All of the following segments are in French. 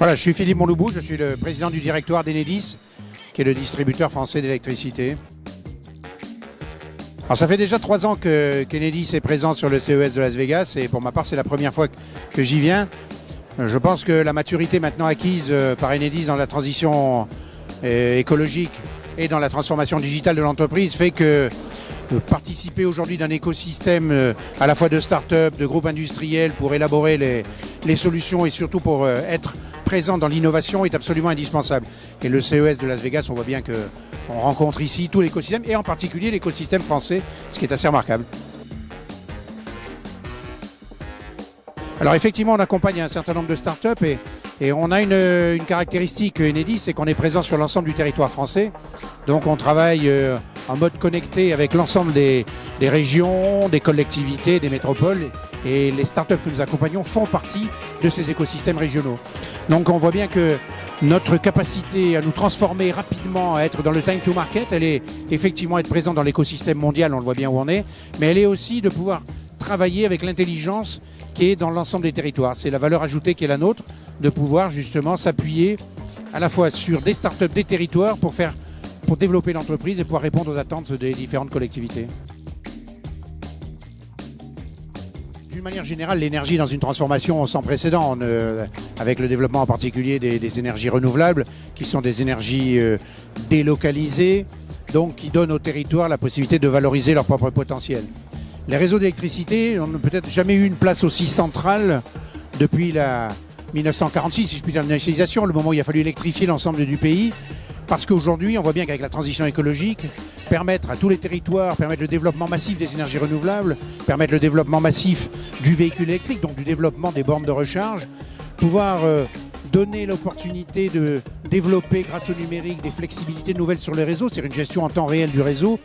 Voilà, je suis Philippe Monloubou, je suis le président du directoire d'Enedis, qui est le distributeur français d'électricité. Alors ça fait déjà 3 ans qu'Enedis est présent sur le CES de Las Vegas et pour ma part c'est la première fois que j'y viens. Je pense que la maturité maintenant acquise par Enedis dans la transition écologique et dans la transformation digitale de l'entreprise fait que participer aujourd'hui d'un écosystème à la fois de start-up, de groupes industriels pour élaborer les solutions et surtout pour être présent dans l'innovation est absolument indispensable. Et le CES de Las Vegas, on voit bien qu'on rencontre ici tout l'écosystème et en particulier l'écosystème français, ce qui est assez remarquable. Alors effectivement, on accompagne un certain nombre de startups et on a une caractéristique Enedis, c'est qu'on est présent sur l'ensemble du territoire français. Donc on travaille en mode connecté avec l'ensemble des régions, des collectivités, des métropoles. Et les startups que nous accompagnons font partie de ces écosystèmes régionaux. Donc on voit bien que notre capacité à nous transformer rapidement, à être dans le time to market, elle est effectivement être présent dans l'écosystème mondial, on le voit bien où on est, mais elle est aussi de pouvoir travailler avec l'intelligence qui est dans l'ensemble des territoires. C'est la valeur ajoutée qui est la nôtre, de pouvoir justement s'appuyer à la fois sur des startups, des territoires pour développer l'entreprise et pouvoir répondre aux attentes des différentes collectivités. D'une manière générale, l'énergie dans une transformation sans précédent, avec le développement en particulier des énergies renouvelables, qui sont des énergies délocalisées, donc qui donnent aux territoires la possibilité de valoriser leur propre potentiel. Les réseaux d'électricité n'ont peut-être jamais eu une place aussi centrale depuis 1946, si je puis dire, l'industrialisation, le moment où il a fallu électrifier l'ensemble du pays. Parce qu'aujourd'hui, on voit bien qu'avec la transition écologique, permettre à tous les territoires, permettre le développement massif des énergies renouvelables, permettre le développement massif du véhicule électrique, donc du développement des bornes de recharge, pouvoir donner l'opportunité de développer grâce au numérique des flexibilités nouvelles sur les réseaux, c'est-à-dire une gestion en temps réel du réseau.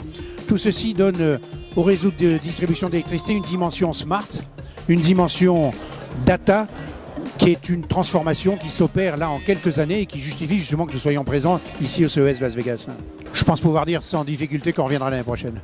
Tout ceci donne au réseau de distribution d'électricité une dimension smart, une dimension data, qui est une transformation qui s'opère là en quelques années et qui justifie justement que nous soyons présents ici au CES de Las Vegas. Je pense pouvoir dire sans difficulté qu'on reviendra l'année prochaine.